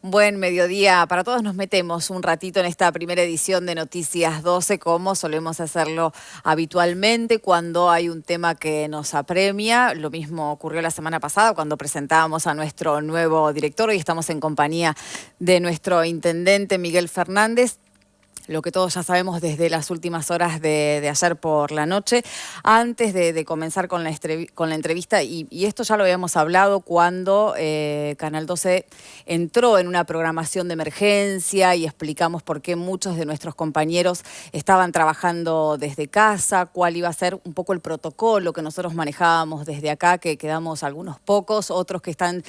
Buen mediodía para todos. Nos metemos un ratito en esta primera edición de Noticias 12, como solemos hacerlo habitualmente cuando hay un tema que nos apremia. Lo mismo ocurrió la semana pasada cuando presentábamos a nuestro nuevo director. Hoy estamos en compañía de nuestro intendente Miguel Fernández. Lo que todos ya sabemos desde las últimas horas de ayer por la noche. Antes de comenzar con la entrevista, y esto ya lo habíamos hablado cuando Canal 12 entró en una programación de emergencia y explicamos por qué muchos de nuestros compañeros estaban trabajando desde casa, cuál iba a ser un poco el protocolo que nosotros manejábamos desde acá, que quedamos algunos pocos, otros que están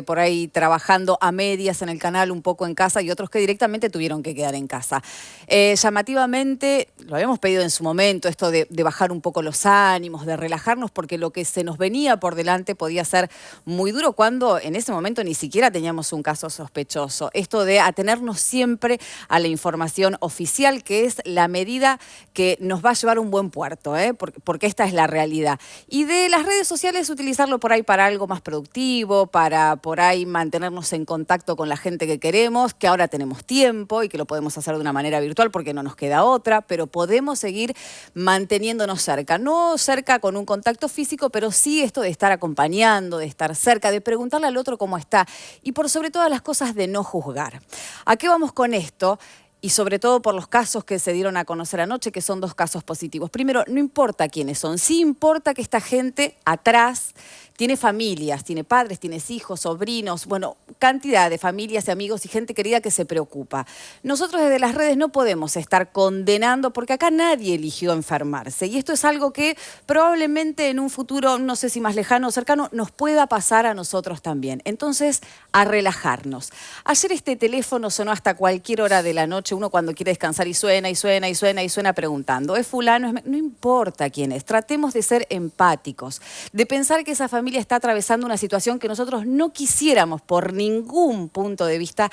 por ahí trabajando a medias en el canal, un poco en casa, y otros que directamente tuvieron que quedar en casa. Llamativamente, lo habíamos pedido en su momento, esto de bajar un poco los ánimos, de relajarnos, porque lo que se nos venía por delante podía ser muy duro cuando en ese momento ni siquiera teníamos un caso sospechoso. Esto de atenernos siempre a la información oficial, que es la medida que nos va a llevar a un buen puerto, porque esta es la realidad. Y de las redes sociales, utilizarlo por ahí para algo más productivo, para por ahí mantenernos en contacto con la gente que queremos, que ahora tenemos tiempo y que lo podemos hacer de una manera virtual porque no nos queda otra, pero podemos seguir manteniéndonos cerca. No cerca con un contacto físico, pero sí esto de estar acompañando, de estar cerca, de preguntarle al otro cómo está y por sobre todas las cosas de no juzgar. ¿A qué vamos con esto? Y sobre todo por los casos que se dieron a conocer anoche, que son 2 casos positivos. Primero, no importa quiénes son, sí importa que esta gente atrás tiene familias, tiene padres, tiene hijos, sobrinos, bueno, cantidad de familias y amigos y gente querida que se preocupa. Nosotros desde las redes no podemos estar condenando, porque acá nadie eligió enfermarse. Y esto es algo que probablemente en un futuro, no sé si más lejano o cercano, nos pueda pasar a nosotros también. Entonces, a relajarnos. Ayer este teléfono sonó hasta cualquier hora de la noche, uno cuando quiere descansar y suena y suena y suena y suena preguntando, ¿es fulano? No importa quién es, tratemos de ser empáticos, de pensar que esa familia está atravesando una situación que nosotros no quisiéramos por ningún punto de vista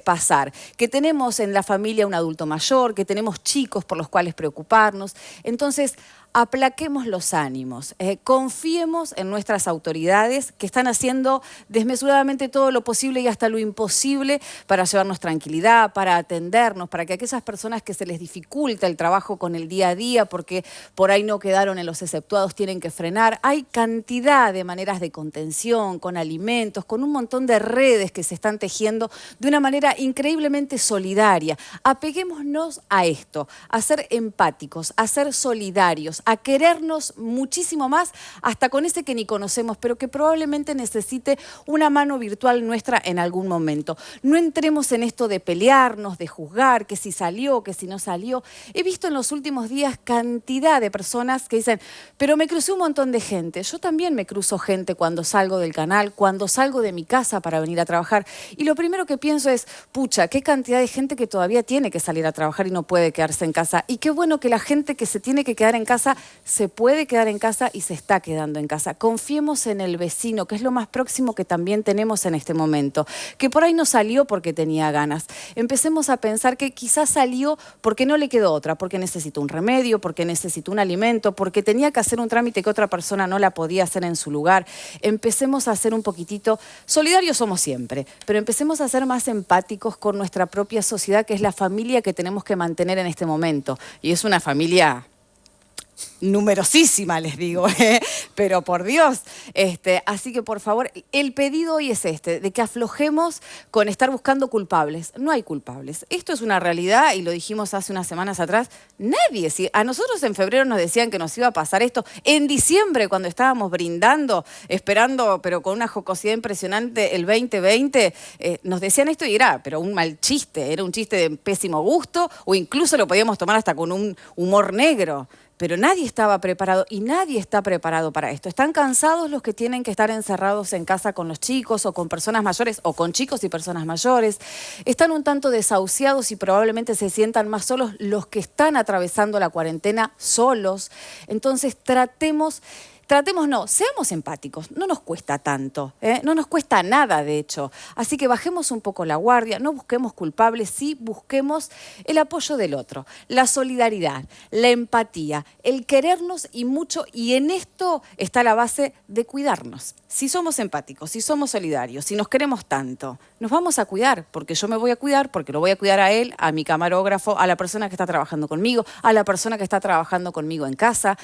pasar, que tenemos en la familia un adulto mayor, que tenemos chicos por los cuales preocuparnos. Entonces, aplaquemos los ánimos, confiemos en nuestras autoridades que están haciendo desmesuradamente todo lo posible y hasta lo imposible para llevarnos tranquilidad, para atendernos, para que aquellas personas que se les dificulta el trabajo con el día a día porque por ahí no quedaron en los exceptuados, tienen que frenar. Hay cantidad de maneras de contención, con alimentos, con un montón de redes que se están tejiendo de una manera increíblemente solidaria. Apeguémonos a esto, a ser empáticos, a ser solidarios, a querernos muchísimo más, hasta con ese que ni conocemos, pero que probablemente necesite una mano virtual nuestra en algún momento. No entremos en esto de pelearnos, de juzgar, que si salió, que si no salió. He visto en los últimos días cantidad de personas que dicen, pero me crucé un montón de gente. Yo también me cruzo gente cuando salgo del canal, cuando salgo de mi casa para venir a trabajar. Y lo primero que pienso es, pucha, qué cantidad de gente que todavía tiene que salir a trabajar y no puede quedarse en casa. Y qué bueno que la gente que se tiene que quedar en casa se puede quedar en casa y se está quedando en casa. Confiemos en el vecino, que es lo más próximo que también tenemos en este momento, que por ahí no salió porque tenía ganas. Empecemos a pensar que quizás salió porque no le quedó otra, porque necesitó un remedio, porque necesitó un alimento, porque tenía que hacer un trámite que otra persona no la podía hacer en su lugar. Empecemos a ser un poquitito, solidarios somos siempre, pero empecemos a ser más empáticos con nuestra propia sociedad, que es la familia que tenemos que mantener en este momento. Y es una familia numerosísima, les digo, pero por Dios. Así que por favor, el pedido hoy es de que aflojemos con estar buscando culpables. No hay culpables. Esto es una realidad y lo dijimos hace unas semanas atrás. Nadie, si a nosotros en febrero nos decían que nos iba a pasar esto, en diciembre cuando estábamos brindando, esperando, pero con una jocosidad impresionante, el 2020, nos decían esto y era, pero un mal chiste, era un chiste de pésimo gusto o incluso lo podíamos tomar hasta con un humor negro. Pero nadie estaba preparado y nadie está preparado para esto. Están cansados los que tienen que estar encerrados en casa con los chicos o con personas mayores o con chicos y personas mayores. Están un tanto desahuciados y probablemente se sientan más solos los que están atravesando la cuarentena solos. Entonces tratemos tratemos, no, seamos empáticos, no nos cuesta tanto, no nos cuesta nada de hecho. Así que bajemos un poco la guardia, no busquemos culpables, sí busquemos el apoyo del otro, la solidaridad, la empatía, el querernos y mucho, y en esto está la base de cuidarnos. Si somos empáticos, si somos solidarios, si nos queremos tanto, nos vamos a cuidar, porque yo me voy a cuidar, porque lo voy a cuidar a él, a mi camarógrafo, a la persona que está trabajando conmigo, a la persona que está trabajando conmigo en casa,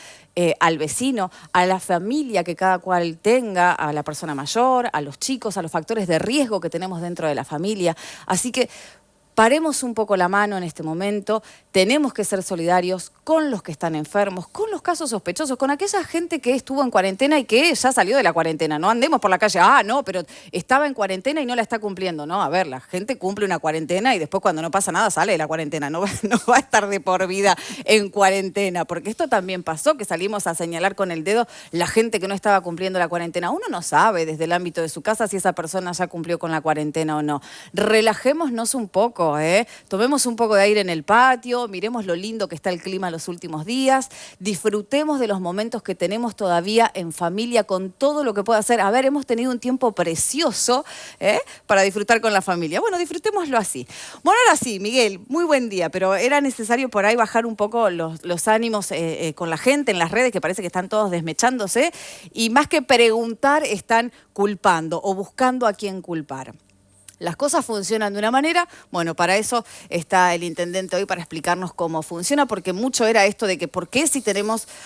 al vecino, a la familia que cada cual tenga, a la persona mayor, a los chicos, a los factores de riesgo que tenemos dentro de la familia. Así que paremos un poco la mano en este momento, tenemos que ser solidarios con los que están enfermos, con los casos sospechosos, con aquella gente que estuvo en cuarentena y que ya salió de la cuarentena. No andemos por la calle, no, pero estaba en cuarentena y no la está cumpliendo. No, a ver, la gente cumple una cuarentena y después cuando no pasa nada sale de la cuarentena. No va a estar de por vida en cuarentena, porque esto también pasó, que salimos a señalar con el dedo la gente que no estaba cumpliendo la cuarentena. Uno no sabe desde el ámbito de su casa si esa persona ya cumplió con la cuarentena o no. Relajémonos un poco. Tomemos un poco de aire en el patio, miremos lo lindo que está el clima los últimos días, disfrutemos de los momentos que tenemos todavía en familia con todo lo que pueda hacer. A ver, hemos tenido un tiempo precioso para disfrutar con la familia. Bueno, disfrutémoslo así. Bueno, ahora sí, Miguel, muy buen día, pero era necesario por ahí bajar un poco los ánimos con la gente en las redes, que parece que están todos desmechándose, y más que preguntar, están culpando o buscando a quién culpar. Las cosas funcionan de una manera, bueno, para eso está el intendente hoy para explicarnos cómo funciona, porque mucho era esto de que por qué si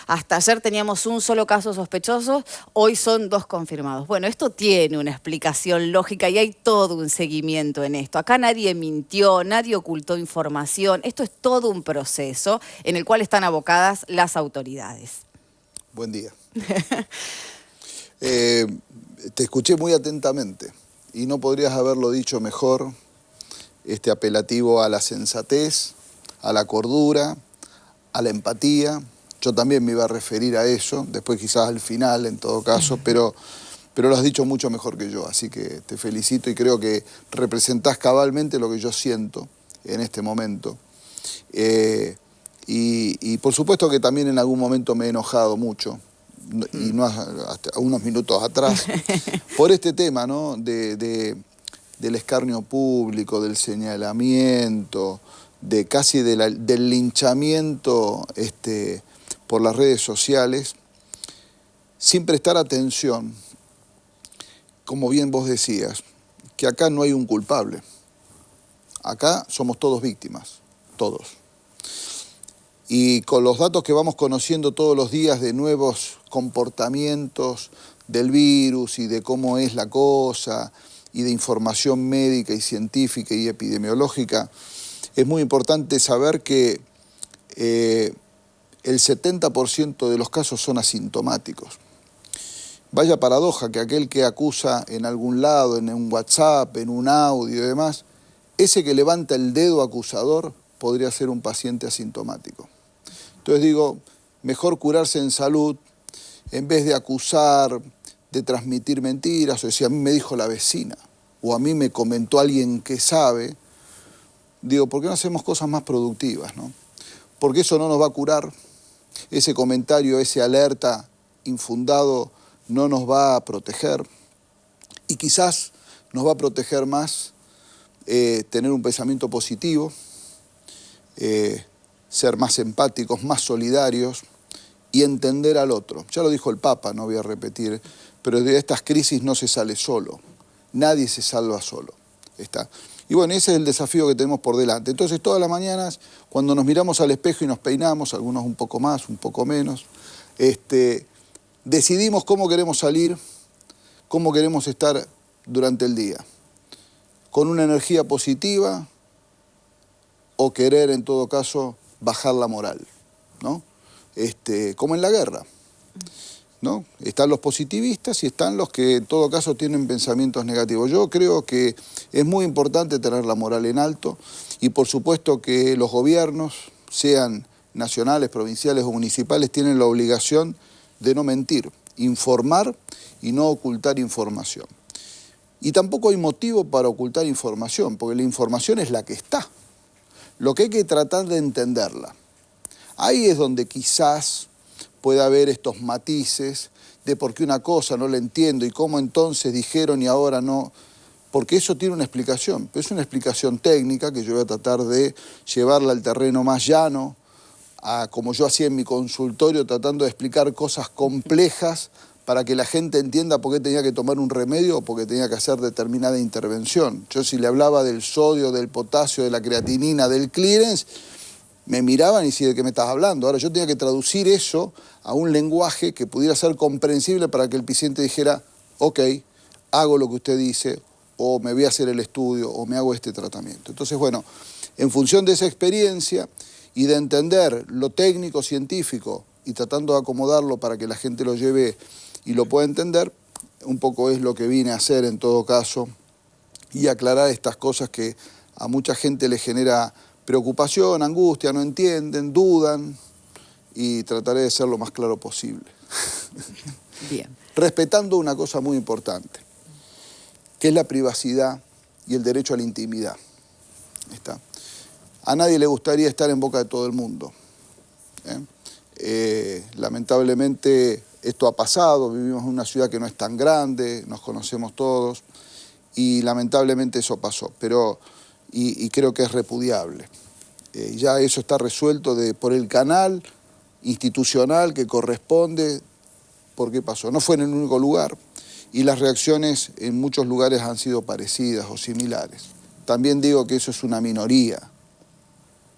hasta ayer teníamos un solo caso sospechoso, hoy son 2 confirmados. Bueno, esto tiene una explicación lógica y hay todo un seguimiento en esto. Acá nadie mintió, nadie ocultó información, esto es todo un proceso en el cual están abocadas las autoridades. Buen día. Te escuché muy atentamente. Y no podrías haberlo dicho mejor, este apelativo a la sensatez, a la cordura, a la empatía. Yo también me iba a referir a eso, después quizás al final en todo caso, pero lo has dicho mucho mejor que yo, así que te felicito y creo que representás cabalmente lo que yo siento en este momento. Y por supuesto que también en algún momento me he enojado mucho, y no hasta unos minutos atrás, por este tema, ¿no? del escarnio público, del señalamiento, casi del linchamiento por las redes sociales, sin prestar atención, como bien vos decías, que acá no hay un culpable. Acá somos todos víctimas, todos. Y con los datos que vamos conociendo todos los días de nuevos comportamientos del virus y de cómo es la cosa y de información médica y científica y epidemiológica, es muy importante saber que el 70% de los casos son asintomáticos. Vaya paradoja que aquel que acusa en algún lado, en un WhatsApp, en un audio y demás, ese que levanta el dedo acusador podría ser un paciente asintomático. Entonces digo, mejor curarse en salud en vez de acusar, de transmitir mentiras, o si a mí me dijo la vecina, o a mí me comentó alguien que sabe, digo, ¿por qué no hacemos cosas más productivas, no? Porque eso no nos va a curar, ese comentario, ese alerta infundado no nos va a proteger, y quizás nos va a proteger más tener un pensamiento positivo, ser más empáticos, más solidarios y entender al otro. Ya lo dijo el Papa, no voy a repetir, pero de estas crisis no se sale solo. Nadie se salva solo. ¿Está? Y bueno, ese es el desafío que tenemos por delante. Entonces, todas las mañanas, cuando nos miramos al espejo y nos peinamos, algunos un poco más, un poco menos, decidimos cómo queremos salir, cómo queremos estar durante el día. Con una energía positiva o querer, en todo caso, bajar la moral, ¿no? Como en la guerra, ¿no? Están los positivistas y están los que en todo caso tienen pensamientos negativos. Yo creo que es muy importante tener la moral en alto y por supuesto que los gobiernos, sean nacionales, provinciales o municipales, tienen la obligación de no mentir, informar y no ocultar información. Y tampoco hay motivo para ocultar información, porque la información es la que está. Lo que hay que tratar de entenderla. Ahí es donde quizás pueda haber estos matices de por qué una cosa no la entiendo y cómo entonces dijeron y ahora no, porque eso tiene una explicación, pero es una explicación técnica que yo voy a tratar de llevarla al terreno más llano, como yo hacía en mi consultorio, tratando de explicar cosas complejas para que la gente entienda por qué tenía que tomar un remedio o por qué tenía que hacer determinada intervención. Yo si le hablaba del sodio, del potasio, de la creatinina, del clearance, me miraban y decían, ¿de qué me estás hablando? Ahora yo tenía que traducir eso a un lenguaje que pudiera ser comprensible para que el paciente dijera, ok, hago lo que usted dice, o me voy a hacer el estudio, o me hago este tratamiento. Entonces, bueno, en función de esa experiencia y de entender lo técnico, científico, y tratando de acomodarlo para que la gente lo lleve y lo pueda entender, un poco es lo que vine a hacer en todo caso, y aclarar estas cosas que a mucha gente le genera preocupación, angustia, no entienden, dudan, y trataré de ser lo más claro posible. Bien. Respetando una cosa muy importante, que es la privacidad y el derecho a la intimidad. ¿Está? A nadie le gustaría estar en boca de todo el mundo. Lamentablemente esto ha pasado, vivimos en una ciudad que no es tan grande, nos conocemos todos, y lamentablemente eso pasó, pero y creo que es repudiable. Ya eso está resuelto por el canal institucional que corresponde, por qué pasó. No fue en el único lugar, y las reacciones en muchos lugares han sido parecidas o similares. También digo que eso es una minoría.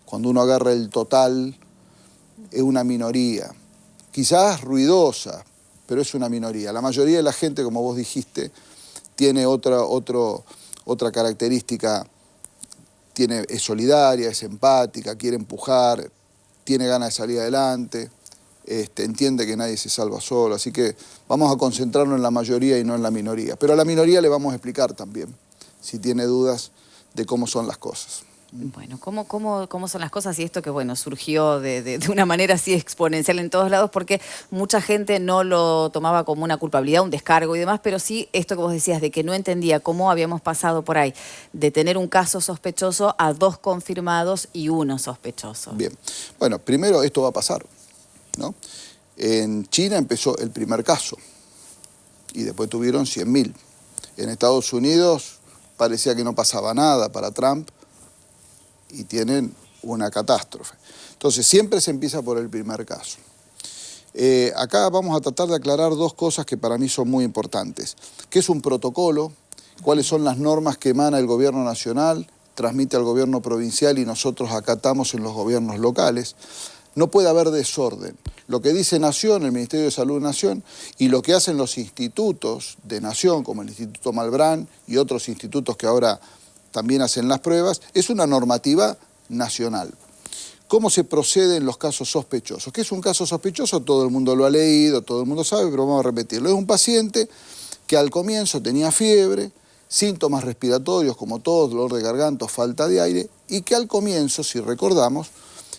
Cuando uno agarra el total, es una minoría. Quizás ruidosa, pero es una minoría. La mayoría de la gente, como vos dijiste, tiene otra característica, es solidaria, es empática, quiere empujar, tiene ganas de salir adelante, entiende que nadie se salva solo. Así que vamos a concentrarnos en la mayoría y no en la minoría. Pero a la minoría le vamos a explicar también, si tiene dudas de cómo son las cosas. Bueno, ¿cómo son las cosas? Y esto que, bueno, surgió de una manera así exponencial en todos lados, porque mucha gente no lo tomaba como una culpabilidad, un descargo y demás, pero sí esto que vos decías, de que no entendía cómo habíamos pasado por ahí, de tener un caso sospechoso a 2 confirmados y 1 sospechoso. Bien. Bueno, primero esto va a pasar, ¿no? En China empezó el primer caso y después tuvieron 100.000. En Estados Unidos parecía que no pasaba nada para Trump, y tienen una catástrofe. Entonces, siempre se empieza por el primer caso. Acá vamos a tratar de aclarar 2 cosas que para mí son muy importantes. ¿Qué es un protocolo? ¿Cuáles son las normas que emana el gobierno nacional, transmite al gobierno provincial y nosotros acatamos en los gobiernos locales? No puede haber desorden. Lo que dice Nación, el Ministerio de Salud de Nación, y lo que hacen los institutos de Nación, como el Instituto Malbrán y otros institutos que ahora también hacen las pruebas, es una normativa nacional. ¿Cómo se procede en los casos sospechosos? ¿Qué es un caso sospechoso? Todo el mundo lo ha leído, todo el mundo sabe, pero vamos a repetirlo. Es un paciente que al comienzo tenía fiebre, síntomas respiratorios como tos, dolor de garganta, falta de aire, y que al comienzo, si recordamos,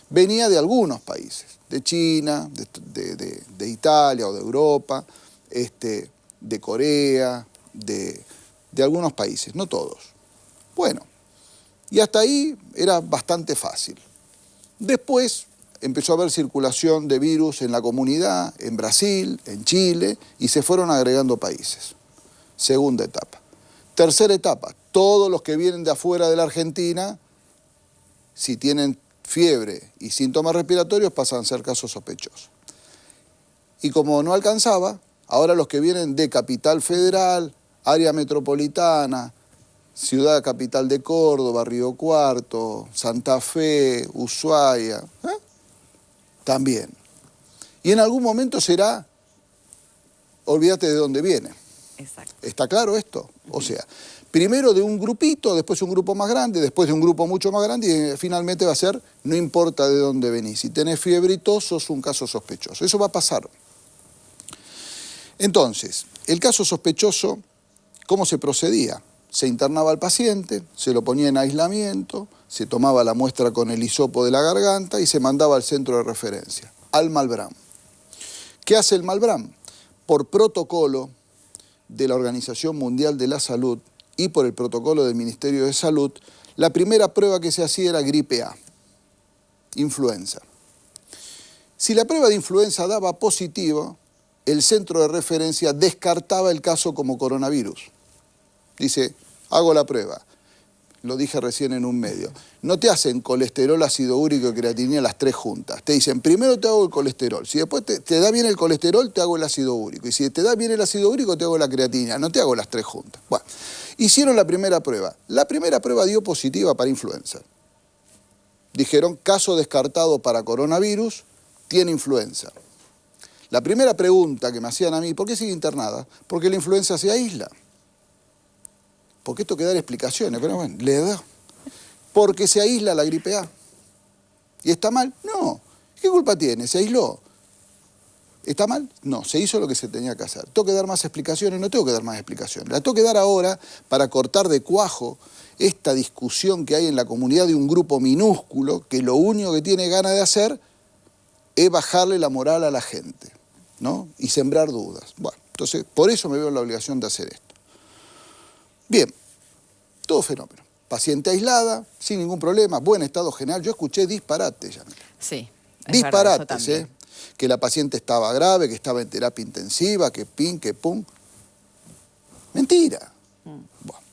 venía de algunos países, de China, de Italia o de Europa, de Corea, de algunos países, no todos. Bueno, y hasta ahí era bastante fácil. Después empezó a haber circulación de virus en la comunidad, en Brasil, en Chile, y se fueron agregando países. Segunda etapa. Tercera etapa, todos los que vienen de afuera de la Argentina, si tienen fiebre y síntomas respiratorios, pasan a ser casos sospechosos. Y como no alcanzaba, ahora los que vienen de Capital Federal, área metropolitana, Ciudad Capital de Córdoba, Río Cuarto, Santa Fe, Ushuaia, también. Y en algún momento será, olvídate de dónde viene. Exacto. ¿Está claro esto? O sea, primero de un grupito, después un grupo más grande, después de un grupo mucho más grande y finalmente va a ser, no importa de dónde venís. Si tenés fiebre y tos, sos un caso sospechoso. Eso va a pasar. Entonces, el caso sospechoso, ¿cómo se procedía? Se internaba al paciente, se lo ponía en aislamiento, se tomaba la muestra con el hisopo de la garganta y se mandaba al centro de referencia, al Malbrán. ¿Qué hace el Malbrán? Por protocolo de la Organización Mundial de la Salud y por el protocolo del Ministerio de Salud, la primera prueba que se hacía era gripe A, influenza. Si la prueba de influenza daba positivo, el centro de referencia descartaba el caso como coronavirus. Dice, hago la prueba. Lo dije recién en un medio. No te hacen colesterol, ácido úrico y creatinina las tres juntas. Te dicen, primero te hago el colesterol. Si después te da bien el colesterol, te hago el ácido úrico. Y si te da bien el ácido úrico, te hago la creatinina. No te hago las tres juntas. Bueno, hicieron la primera prueba. La primera prueba dio positiva para influenza. Dijeron, caso descartado para coronavirus, tiene influenza. La primera pregunta que me hacían a mí, ¿por qué sigue internada? Porque la influenza se aísla. Porque esto hay que dar explicaciones, pero bueno, le da. Porque se aísla la gripe A. ¿Y está mal? No. ¿Qué culpa tiene? Se aisló. ¿Está mal? No, se hizo lo que se tenía que hacer. ¿Tengo que dar más explicaciones? No tengo que dar más explicaciones. La tengo que dar ahora para cortar de cuajo esta discusión que hay en la comunidad de un grupo minúsculo que lo único que tiene ganas de hacer es bajarle la moral a la gente, ¿no? Y sembrar dudas. Bueno, entonces, por eso me veo en la obligación de hacer esto. Bien, todo fenómeno. Paciente aislada, sin ningún problema, buen estado general. Yo escuché disparates, Yanela. Sí, disparates, que la paciente estaba grave, que estaba en terapia intensiva, que pin, que pum. Mentira. Bueno.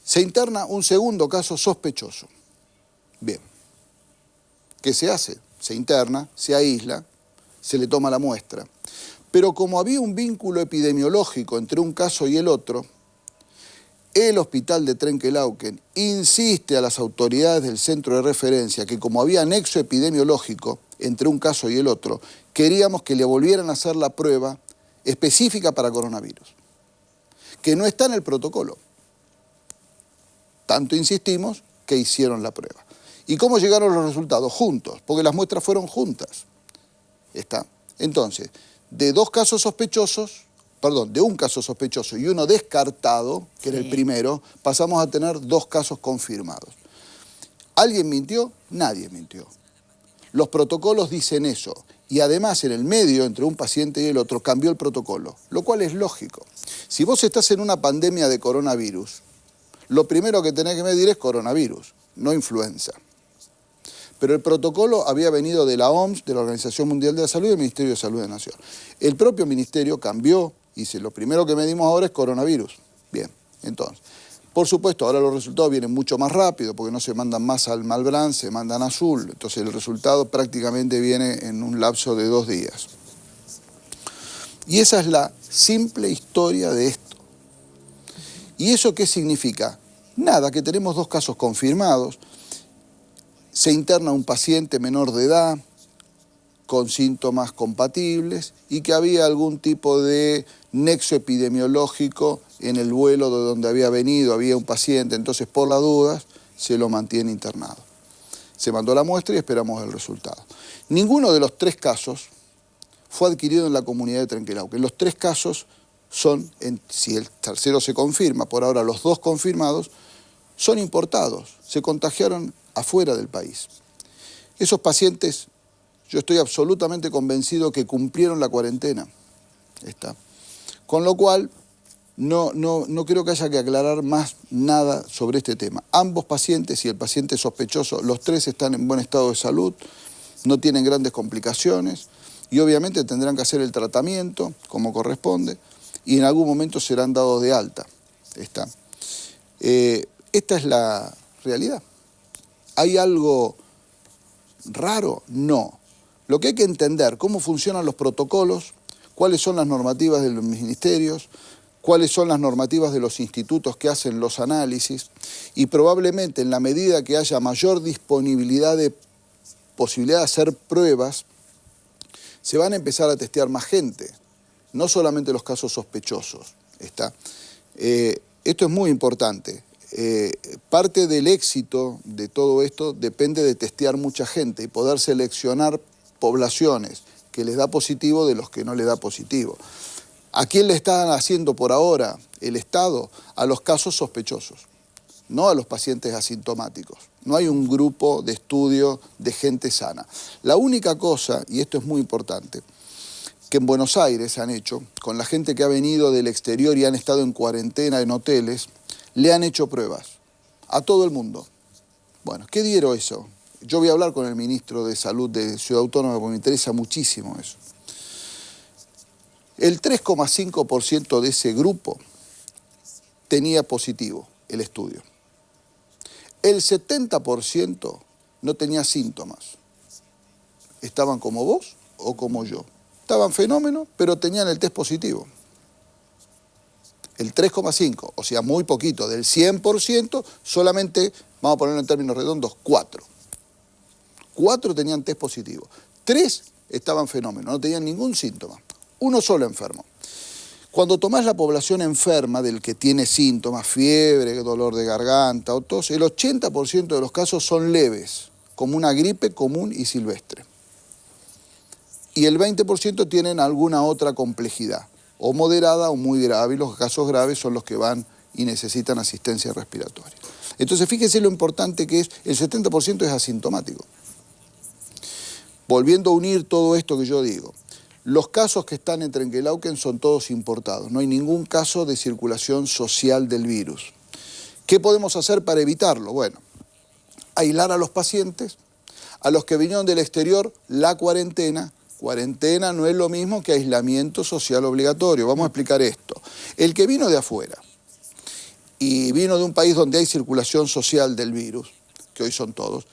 Se interna un segundo caso sospechoso. Bien. ¿Qué se hace? Se interna, se aísla, se le toma la muestra. Pero como había un vínculo epidemiológico entre un caso y el otro, el hospital de Trenquelauquen insiste a las autoridades del centro de referencia que como había nexo epidemiológico entre un caso y el otro, queríamos que le volvieran a hacer la prueba específica para coronavirus, que no está en el protocolo. Tanto insistimos que hicieron la prueba. ¿Y cómo llegaron los resultados? Juntos, porque las muestras fueron juntas. Está. Entonces, de un caso sospechoso y uno descartado, que era el primero, pasamos a tener 2 casos confirmados. ¿Alguien mintió? Nadie mintió. Los protocolos dicen eso. Y además, en el medio, entre un paciente y el otro, cambió el protocolo, lo cual es lógico. Si vos estás en una pandemia de coronavirus, lo primero que tenés que medir es coronavirus, no influenza. Pero el protocolo había venido de la OMS, de la Organización Mundial de la Salud y del Ministerio de Salud de la Nación. El propio ministerio cambió y dice, lo primero que medimos ahora es coronavirus. Bien, entonces, por supuesto, ahora los resultados vienen mucho más rápido porque no se mandan más al Malbrán, se mandan a Azul. Entonces el resultado prácticamente viene en un lapso de 2 días. Y esa es la simple historia de esto. ¿Y eso qué significa? Nada, que tenemos 2 casos confirmados. Se interna un paciente menor de edad con síntomas compatibles y que había algún tipo de nexo epidemiológico en el vuelo de donde había venido, había un paciente, entonces por las dudas se lo mantiene internado. Se mandó la muestra y esperamos el resultado. Ninguno de los 3 casos fue adquirido en la comunidad de Trenquelauquen. Los 3 casos son, si el tercero se confirma, por ahora los 2 confirmados, son importados, se contagiaron afuera del país. Esos pacientes, yo estoy absolutamente convencido que cumplieron la cuarentena. Está. Con lo cual, no creo que haya que aclarar más nada sobre este tema. Ambos pacientes y el paciente sospechoso, los 3 están en buen estado de salud, no tienen grandes complicaciones y obviamente tendrán que hacer el tratamiento como corresponde y en algún momento serán dados de alta. Está. Esta es la realidad. ¿Hay algo raro? No. Lo que hay que entender, cómo funcionan los protocolos, cuáles son las normativas de los ministerios, cuáles son las normativas de los institutos que hacen los análisis y probablemente en la medida que haya mayor disponibilidad de posibilidad de hacer pruebas, se van a empezar a testear más gente, no solamente los casos sospechosos. ¿Está? Esto es muy importante. Parte del éxito de todo esto depende de testear mucha gente y poder seleccionar poblaciones que les da positivo de los que no les da positivo. ¿A quién le están haciendo por ahora el Estado? A los casos sospechosos, no a los pacientes asintomáticos. No hay un grupo de estudio de gente sana. La única cosa, y esto es muy importante, que en Buenos Aires han hecho, con la gente que ha venido del exterior y han estado en cuarentena en hoteles, le han hecho pruebas a todo el mundo. Bueno, ¿qué dieron eso? yo voy a hablar con el ministro de Salud de Ciudad Autónoma porque me interesa muchísimo eso. El 3,5% de ese grupo tenía positivo el estudio. El 70% no tenía síntomas. Estaban como vos o como yo. Estaban fenómenos, pero tenían el test positivo. El 3,5%, o sea, muy poquito, del 100%, solamente, vamos a ponerlo en términos redondos, 4. 4 tenían test positivo. 3 estaban fenómenos, no tenían ningún síntoma. Uno solo enfermo. Cuando tomás la población enferma del que tiene síntomas, fiebre, dolor de garganta o tos, el 80% de los casos son leves, como una gripe común y silvestre. Y el 20% tienen alguna otra complejidad, o moderada o muy grave, y los casos graves son los que van y necesitan asistencia respiratoria. Entonces fíjense lo importante que es, el 70% es asintomático. Volviendo a unir todo esto que yo digo, los casos que están en Trenquelauquen son todos importados, no hay ningún caso de circulación social del virus. ¿Qué podemos hacer para evitarlo? Bueno, aislar a los pacientes, a los que vinieron del exterior, la cuarentena. Cuarentena no es lo mismo que aislamiento social obligatorio. Vamos a explicar esto. El que vino de afuera y vino de un país donde hay circulación social del virus, que hoy son todos,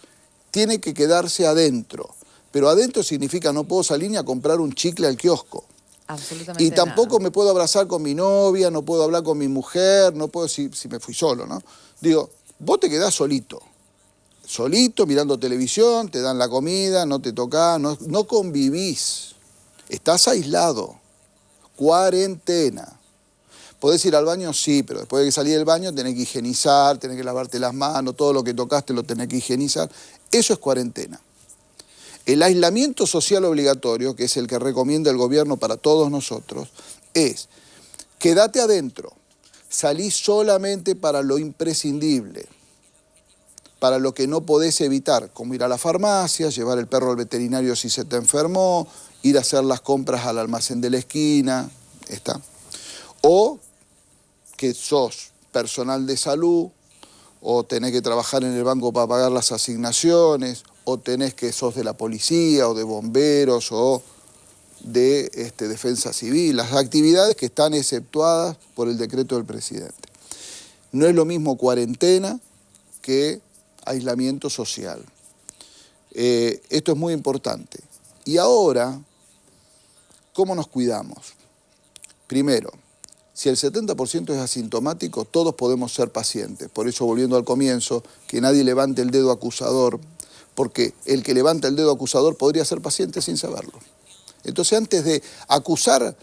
tiene que quedarse adentro. Pero adentro significa no puedo salir ni a comprar un chicle al kiosco. Absolutamente Y tampoco nada. me puedo abrazar con mi novia, no puedo hablar con mi mujer, no puedo si me fui solo, ¿no? Digo, vos te quedás solito. Solito, mirando televisión, te dan la comida, no te tocás, no convivís. Estás aislado. Cuarentena. ¿Podés ir al baño? Sí, pero después de que salís del baño tenés que higienizar, tenés que lavarte las manos, todo lo que tocaste lo tenés que higienizar. Eso es cuarentena. El aislamiento social obligatorio, que es el que recomienda el gobierno para todos nosotros, es quédate adentro, salí solamente para lo imprescindible, para lo que no podés evitar, como ir a la farmacia, llevar el perro al veterinario si se te enfermó, ir a hacer las compras al almacén de la esquina, ¿está? O que sos personal de salud, o tenés que trabajar en el banco para pagar las asignaciones, o tenés que sos de la policía, o de bomberos, o de defensa civil, las actividades que están exceptuadas por el decreto del presidente. No es lo mismo cuarentena que aislamiento social. Esto es muy importante. Y ahora, ¿cómo nos cuidamos? Primero, si el 70% es asintomático, todos podemos ser pacientes. Por eso, volviendo al comienzo, que nadie levante el dedo acusador, porque el que levanta el dedo acusador podría ser paciente sin saberlo. Entonces, antes de acusar,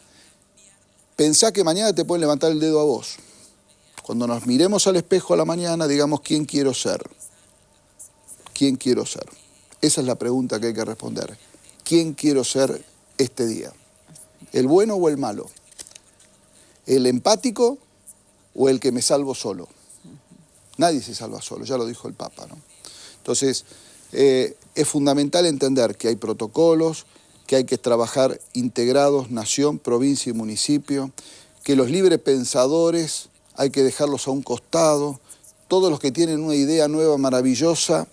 pensá que mañana te pueden levantar el dedo a vos. Cuando nos miremos al espejo a la mañana, digamos, ¿quién quiero ser? ¿Quién quiero ser? Esa es la pregunta que hay que responder. ¿Quién quiero ser este día? ¿El bueno o el malo? ¿El empático o el que me salvo solo? Nadie se salva solo, ya lo dijo el Papa, ¿no? Entonces, es fundamental entender que hay protocolos, que hay que trabajar integrados, nación, provincia y municipio, que los libres pensadores hay que dejarlos a un costado, todos los que tienen una idea nueva, maravillosa,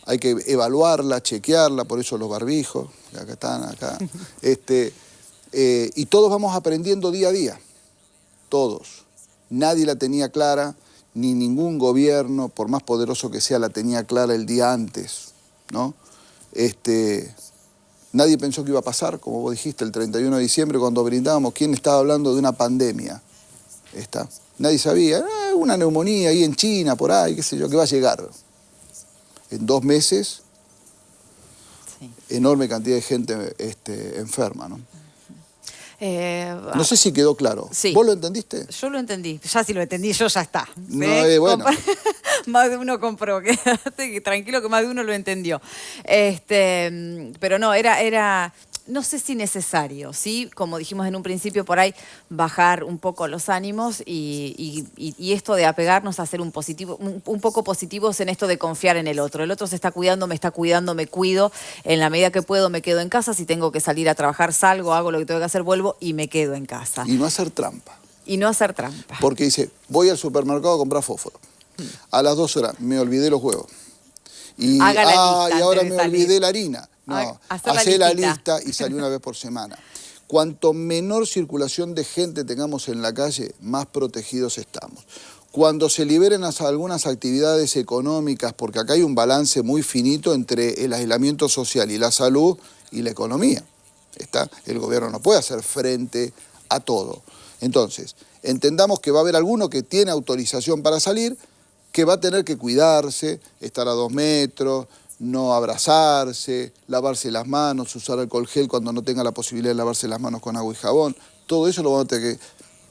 hay que evaluarla, chequearla, por eso los barbijos, que acá están, acá, y todos vamos aprendiendo día a día, todos. Nadie la tenía clara, ni ningún gobierno, por más poderoso que sea, la tenía clara el día antes, ¿no? Nadie pensó que iba a pasar, como vos dijiste, el 31 de diciembre cuando brindábamos, ¿quién estaba hablando de una pandemia? Nadie sabía, una neumonía ahí en China, por ahí, qué sé yo, que va a llegar. En 2 meses, sí. Enorme cantidad de gente enferma, ¿no? No sé si quedó claro. Sí. ¿Vos lo entendiste? Yo lo entendí. Ya si lo entendí, yo ya está. No, bueno. Más de uno compró. Quédate tranquilo que más de uno lo entendió. Pero no, era no sé si necesario, ¿sí? Como dijimos en un principio, por ahí bajar un poco los ánimos y esto de apegarnos a ser un poco positivos en esto de confiar en el otro. El otro se está cuidando, me cuido. En la medida que puedo me quedo en casa. Si tengo que salir a trabajar, salgo, hago lo que tengo que hacer, vuelvo y me quedo en casa. Y no hacer trampa. Y no hacer trampa. Porque dice, voy al supermercado a comprar fósforo. A las 2 horas me olvidé los huevos. Y, Haga la lista y ahora antes de me salir. olvidé la harina. No, hacé la lista y salió una vez por semana. Cuanto menor circulación de gente tengamos en la calle, más protegidos estamos. Cuando se liberen algunas actividades económicas, porque acá hay un balance muy finito entre el aislamiento social y la salud y la economía. El gobierno no puede hacer frente a todo. Entonces, entendamos que va a haber alguno que tiene autorización para salir, que va a tener que cuidarse, estar a 2 metros, no abrazarse, lavarse las manos, usar alcohol gel cuando no tenga la posibilidad de lavarse las manos con agua y jabón. Todo eso lo vamos a tener que...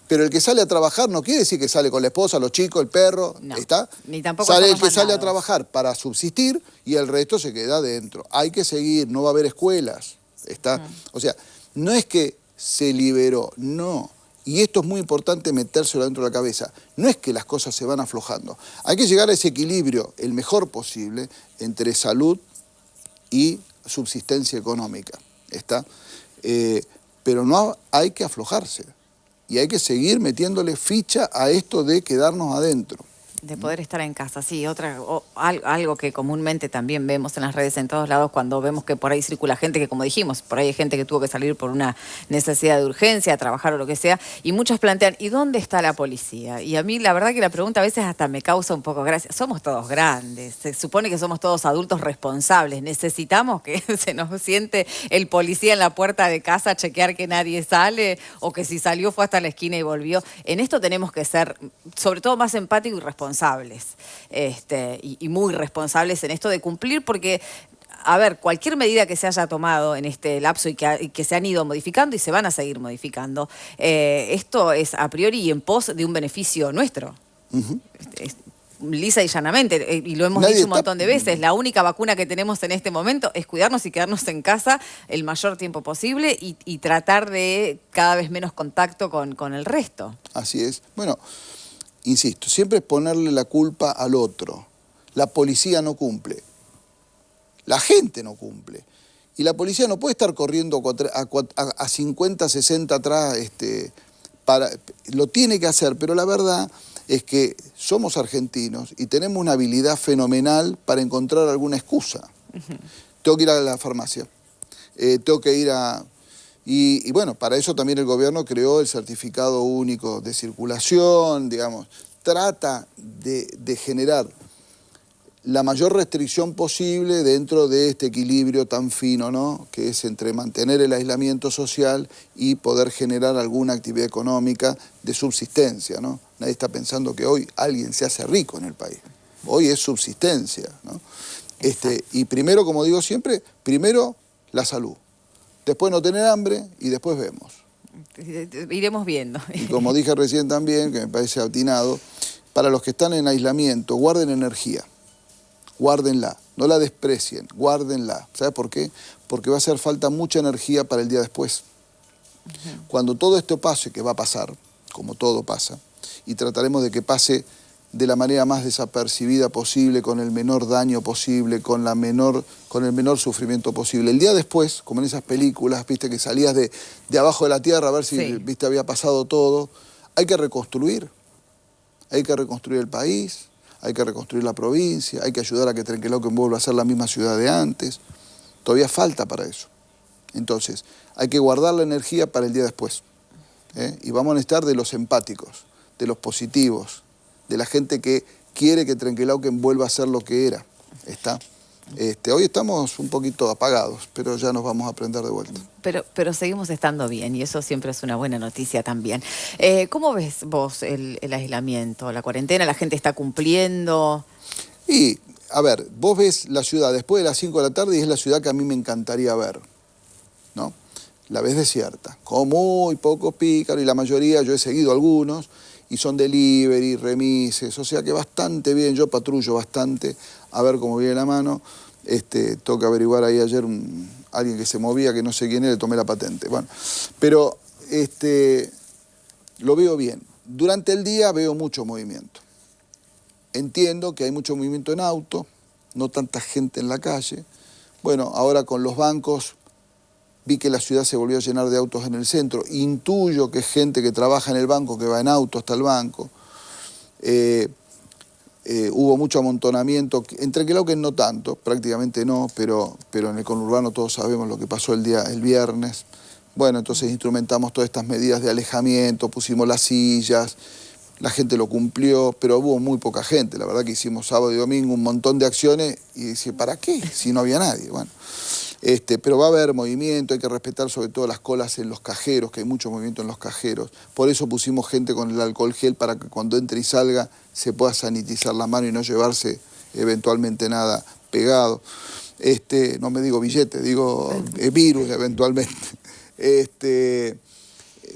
Pero el que sale a trabajar no quiere decir que sale con la esposa, los chicos, el perro, No, ¿está? Ni tampoco sale el somos que sale a mandados. trabajar para subsistir y el resto se queda adentro. Hay que seguir, no va a haber escuelas, ¿está? O sea, no es que se liberó, no. Y esto es muy importante metérselo dentro de la cabeza. No es que las cosas se van aflojando. Hay que llegar a ese equilibrio, el mejor posible, entre salud y subsistencia económica, ¿está? Pero no hay que aflojarse. Y hay que seguir metiéndole ficha a esto de quedarnos adentro. De poder estar en casa, sí. Algo que comúnmente también vemos en las redes en todos lados cuando vemos que por ahí circula gente que, como dijimos, por ahí hay gente que tuvo que salir por una necesidad de urgencia, a trabajar o lo que sea, y muchos plantean, ¿y dónde está la policía? Y a mí la verdad que la pregunta a veces hasta me causa un poco gracia. Somos todos grandes, se supone que somos todos adultos responsables, necesitamos que se nos siente el policía en la puerta de casa a chequear que nadie sale o que si salió fue hasta la esquina y volvió. En esto tenemos que ser, sobre todo, más empáticos y responsables. Y muy responsables en esto de cumplir, porque, a ver, cualquier medida que se haya tomado en este lapso y que se han ido modificando y se van a seguir modificando, esto es a priori y en pos de un beneficio nuestro. Lisa y llanamente, y lo hemos dicho un montón de veces, la única vacuna que tenemos en este momento es cuidarnos y quedarnos en casa el mayor tiempo posible y tratar de cada vez menos contacto con el resto. Así es. Bueno, insisto, siempre es ponerle la culpa al otro. La policía no cumple. La gente no cumple. Y la policía no puede estar corriendo a 50, 60 atrás. Lo tiene que hacer, pero la verdad es que somos argentinos y tenemos una habilidad fenomenal para encontrar alguna excusa. Tengo que ir a la farmacia. Tengo que ir a... Y bueno, para eso también el gobierno creó el certificado único de circulación, digamos, trata de generar la mayor restricción posible dentro de este equilibrio tan fino, ¿no?, que es entre mantener el aislamiento social y poder generar alguna actividad económica de subsistencia, ¿no? Nadie está pensando que hoy alguien se hace rico en el país. Hoy es subsistencia, ¿no? Y primero, como digo siempre, primero la salud. Después no tener hambre y después vemos. Iremos viendo. Y como dije recién también, que me parece atinado, para los que están en aislamiento, guarden energía. Guárdenla, no la desprecien, guárdenla. ¿Sabe por qué? Porque va a hacer falta mucha energía para el día después. Cuando todo esto pase, que va a pasar, como todo pasa, y trataremos de que pase de la manera más desapercibida posible, con el menor daño posible, con el menor sufrimiento posible. El día después, como en esas películas, viste, que salías de abajo de la tierra a ver si viste, había pasado todo, hay que reconstruir. Hay que reconstruir el país, hay que reconstruir la provincia, hay que ayudar a que Trenquelauquen vuelva a ser la misma ciudad de antes. Todavía falta para eso. Entonces, hay que guardar la energía para el día después. Y vamos a necesitar de los empáticos, de los positivos, de la gente que quiere que Trenquelauquen vuelva a ser lo que era. Hoy estamos un poquito apagados, pero ya nos vamos a prender de vuelta. Pero seguimos estando bien y eso siempre es una buena noticia también. ¿Cómo ves vos el aislamiento, la cuarentena? ¿La gente está cumpliendo? Y, a ver, vos ves la ciudad después de las 5 de la tarde y es la ciudad que a mí me encantaría ver, ¿no? La ves desierta, con muy pocos pícaros y la mayoría, yo he seguido algunos, y son delivery, remises, o sea que bastante bien, yo patrullo bastante a ver cómo viene la mano. Tengo que averiguar ahí ayer alguien que se movía, que no sé quién es, le tomé la patente. Bueno, pero lo veo bien. Durante el día veo mucho movimiento. Entiendo que hay mucho movimiento en auto, no tanta gente en la calle. Bueno, ahora con los bancos vi que la ciudad se volvió a llenar de autos en el centro. Intuyo que es gente que trabaja en el banco, que va en auto hasta el banco. hubo mucho amontonamiento, entre Quilauquen no tanto, prácticamente no, pero en el conurbano todos sabemos lo que pasó el viernes. Bueno, entonces instrumentamos todas estas medidas de alejamiento, pusimos las sillas, la gente lo cumplió, pero hubo muy poca gente. La verdad que hicimos sábado y domingo un montón de acciones y dice, ¿para qué? Si no había nadie. Bueno, pero va a haber movimiento, hay que respetar sobre todo las colas en los cajeros, que hay mucho movimiento en los cajeros. Por eso pusimos gente con el alcohol gel para que cuando entre y salga se pueda sanitizar la mano y no llevarse eventualmente nada pegado. No me digo billete, digo virus eventualmente.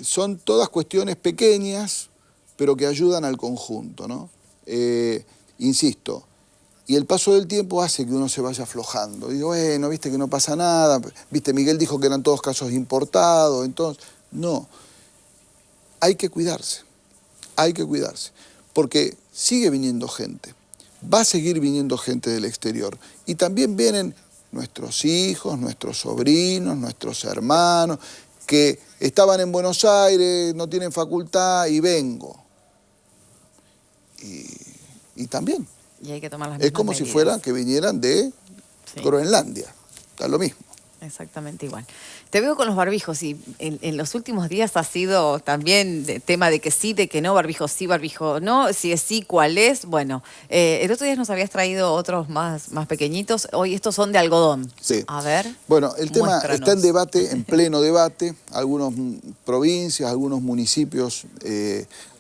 Son todas cuestiones pequeñas, pero que ayudan al conjunto, ¿no? Insisto, y el paso del tiempo hace que uno se vaya aflojando. Digo, bueno, viste que no pasa nada, viste, Miguel dijo que eran todos casos importados, entonces, no. Hay que cuidarse, porque sigue viniendo gente, va a seguir viniendo gente del exterior, y también vienen nuestros hijos, nuestros sobrinos, nuestros hermanos, que estaban en Buenos Aires, no tienen facultad y vengo. Y también. Y hay que tomar las es como medidas. Si fueran que vinieran de Groenlandia, está lo mismo. Exactamente igual. Te veo con los barbijos y en los últimos días ha sido también tema de que sí, de que no, barbijo sí, barbijo no, si es sí, ¿cuál es? Bueno, el otro día nos habías traído otros más pequeñitos, hoy estos son de algodón. Sí. A ver. Bueno, el tema muéstranos. está en debate, en pleno debate, algunas provincias, algunos municipios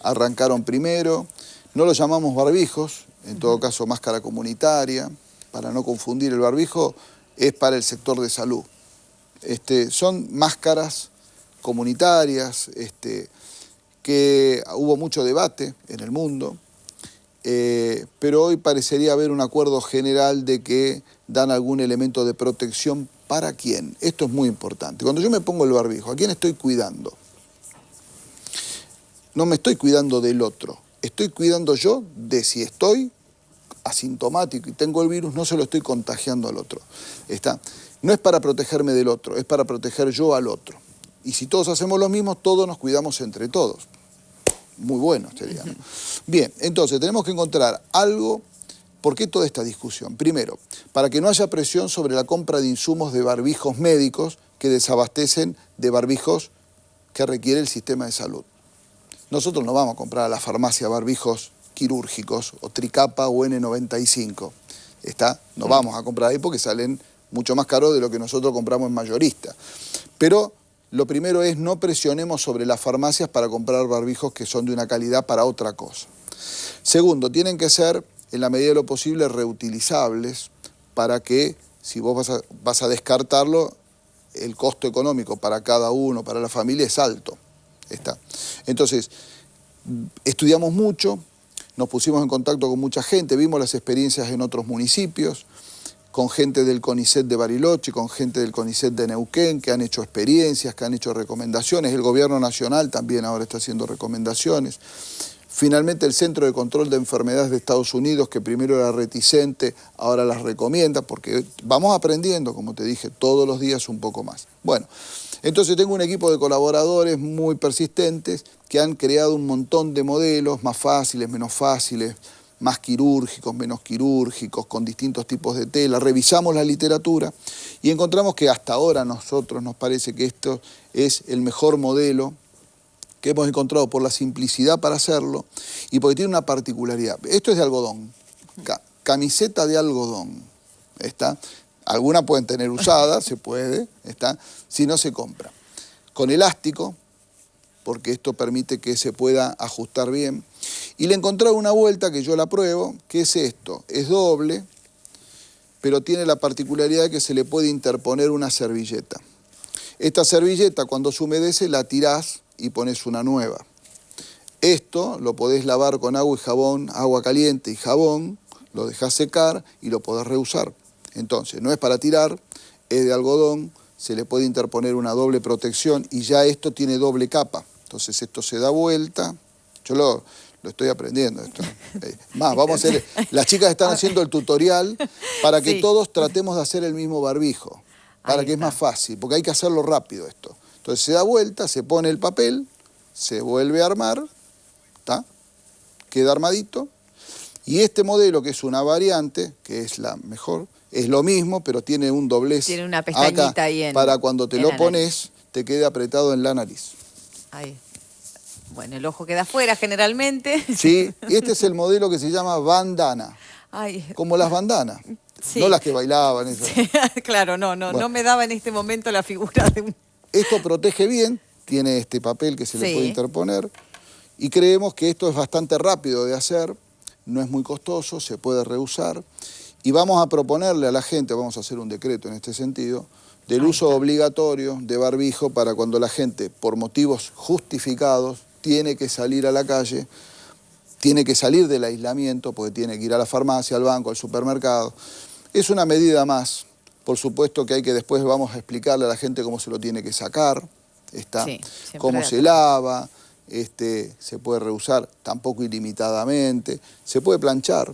arrancaron primero, no los llamamos barbijos, en todo caso máscara comunitaria, para no confundir el barbijo, es para el sector de salud. Son máscaras comunitarias, que hubo mucho debate en el mundo, pero hoy parecería haber un acuerdo general de que dan algún elemento de protección. ¿Para quién? Esto es muy importante. Cuando yo me pongo el barbijo, ¿a quién estoy cuidando? No me estoy cuidando del otro, estoy cuidando yo de si estoy asintomático y tengo el virus, no se lo estoy contagiando al otro. No es para protegerme del otro, es para proteger yo al otro. Y si todos hacemos lo mismo, todos nos cuidamos entre todos. Muy bueno sería, ¿no? Bien, entonces tenemos que encontrar algo. ¿Por qué toda esta discusión? Primero, para que no haya presión sobre la compra de insumos de barbijos médicos que desabastecen de barbijos que requiere el sistema de salud. Nosotros no vamos a comprar a la farmacia barbijos quirúrgicos o tricapa o N95. No vamos a comprar ahí porque salen mucho más caros de lo que nosotros compramos en mayorista. Pero lo primero es no presionemos sobre las farmacias para comprar barbijos que son de una calidad para otra cosa. Segundo, tienen que ser, en la medida de lo posible, reutilizables para que, si vos vas a descartarlo, el costo económico para cada uno, para la familia, es alto. Entonces, estudiamos mucho, nos pusimos en contacto con mucha gente, vimos las experiencias en otros municipios, con gente del CONICET de Bariloche, con gente del CONICET de Neuquén, que han hecho experiencias, que han hecho recomendaciones. El gobierno nacional también ahora está haciendo recomendaciones. Finalmente el Centro de Control de Enfermedades de Estados Unidos, que primero era reticente, ahora las recomienda, porque vamos aprendiendo, como te dije, todos los días un poco más. Bueno, entonces tengo un equipo de colaboradores muy persistentes que han creado un montón de modelos, más fáciles, menos fáciles, más quirúrgicos, menos quirúrgicos, con distintos tipos de tela. Revisamos la literatura y encontramos que hasta ahora a nosotros nos parece que esto es el mejor modelo que hemos encontrado por la simplicidad para hacerlo y porque tiene una particularidad. Esto es de algodón, camiseta de algodón, Algunas pueden tener usada, se puede, si no se compra. Con elástico, porque esto permite que se pueda ajustar bien. Y le encontré una vuelta que yo la pruebo, que es esto, es doble, pero tiene la particularidad de que se le puede interponer una servilleta. Esta servilleta, cuando se humedece, la tirás y pones una nueva. Esto lo podés lavar con agua y jabón, agua caliente y jabón, lo dejás secar y lo podés reusar. Entonces, no es para tirar, es de algodón, se le puede interponer una doble protección y ya esto tiene doble capa. Entonces esto se da vuelta, yo lo estoy aprendiendo esto. Más, vamos a hacer, las chicas están haciendo el tutorial para que todos tratemos de hacer el mismo barbijo, para que es más fácil, porque hay que hacerlo rápido esto. Entonces se da vuelta, se pone el papel, se vuelve a armar, queda armadito, Y este modelo, que es una variante, que es la mejor, es lo mismo, pero tiene un doblez. Tiene una pestañita acá, ahí en para cuando te lo la pones, nariz. te quede apretado en la nariz. Ahí. Bueno, el ojo queda afuera generalmente. Sí, este es el modelo que se llama bandana, Ay, como las bandanas, sí. no las que bailaban. Esas. Sí, claro, Bueno. no me daba en este momento la figura de un... Esto protege bien, tiene este papel que se le puede interponer, y creemos que esto es bastante rápido de hacer, no es muy costoso, se puede reusar, y vamos a proponerle a la gente, vamos a hacer un decreto en este sentido, del uso obligatorio de barbijo para cuando la gente, por motivos justificados, tiene que salir a la calle, tiene que salir del aislamiento, porque tiene que ir a la farmacia, al banco, al supermercado. Es una medida más. Por supuesto que hay que después vamos a explicarle a la gente cómo se lo tiene que sacar, cómo se lava, se puede reusar tampoco ilimitadamente, se puede planchar,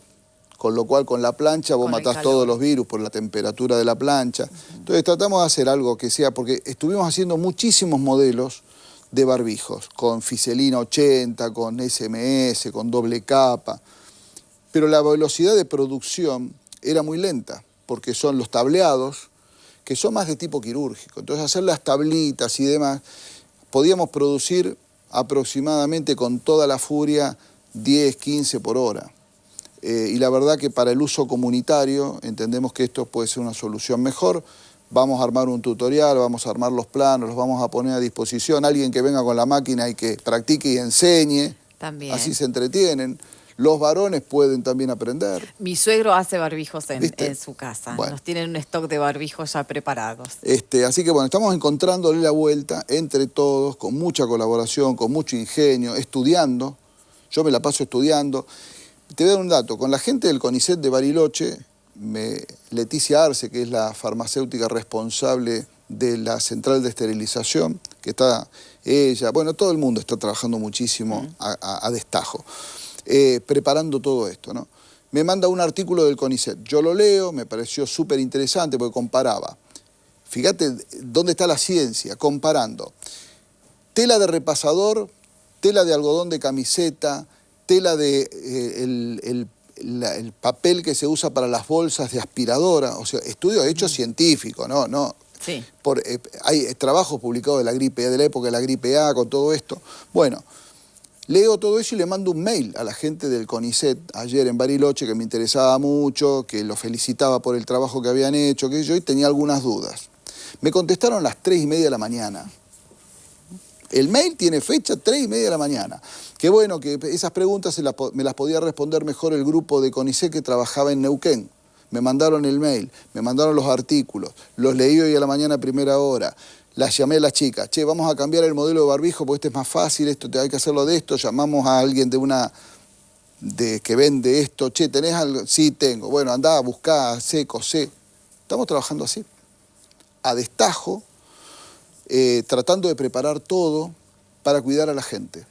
con lo cual con la plancha vos matás todos los virus por la temperatura de la plancha. Entonces tratamos de hacer algo que sea, porque estuvimos haciendo muchísimos modelos de barbijos, con Fiselina 80, con SMS, con doble capa, pero la velocidad de producción era muy lenta, porque son los tableados, que son más de tipo quirúrgico. Entonces hacer las tablitas y demás, podíamos producir aproximadamente con toda la furia 10, 15 por hora. Y la verdad que para el uso comunitario entendemos que esto puede ser una solución mejor. Vamos a armar un tutorial, vamos a armar los planos, los vamos a poner a disposición. Alguien que venga con la máquina y que practique y enseñe. También. Así se entretienen. Los varones pueden también aprender. Mi suegro hace barbijos en su casa. Bueno. Nos tienen un stock de barbijos ya preparados. Así que bueno, estamos encontrándole la vuelta entre todos, con mucha colaboración, con mucho ingenio, estudiando. Yo me la paso estudiando. Te voy a dar un dato. Con la gente del CONICET de Bariloche, Leticia Arce, que es la farmacéutica responsable de la central de esterilización, que está ella, bueno, todo el mundo está trabajando muchísimo a destajo. Preparando todo esto, ¿no? Me manda un artículo del CONICET, yo lo leo, me pareció súper interesante porque comparaba, fíjate dónde está la ciencia, comparando tela de repasador, tela de algodón de camiseta, tela de el papel que se usa para las bolsas de aspiradora, o sea, estudio hecho científico, ¿no? Sí. Hay trabajos publicados de la gripe, de la época de la gripe A, con todo esto. Bueno, leo todo eso y le mando un mail a la gente del CONICET ayer en Bariloche, que me interesaba mucho, que lo felicitaba por el trabajo que habían hecho, que yo y tenía algunas dudas. Me contestaron a las 3:30 de la mañana. El mail tiene fecha 3:30 de la mañana. Qué bueno que esas preguntas me las podía responder mejor el grupo de CONICET que trabajaba en Neuquén. Me mandaron el mail, me mandaron los artículos, los leí hoy a la mañana a primera hora. Las llamé a las chicas, che, vamos a cambiar el modelo de barbijo porque este es más fácil, esto hay que hacerlo de esto, llamamos a alguien que vende esto, che, ¿tenés algo? Sí, tengo. Bueno, andá, buscá, hacé, cosé. Estamos trabajando así, a destajo, tratando de preparar todo para cuidar a la gente.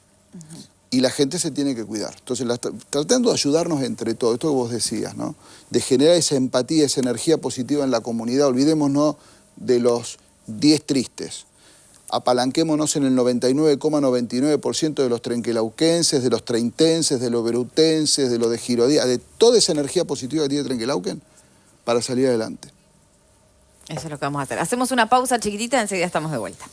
Y la gente se tiene que cuidar. Entonces, tratando de ayudarnos entre todos, esto que vos decías, ¿no? De generar esa empatía, esa energía positiva en la comunidad. Olvidémonos de los 10 tristes. Apalanquémonos en el 99,99% de los trenquelauquenses, de los treintenses, de los berutenses, de los de Girodía, de toda esa energía positiva que tiene Trenquelauquen para salir adelante. Eso es lo que vamos a hacer. Hacemos una pausa chiquitita, enseguida estamos de vuelta.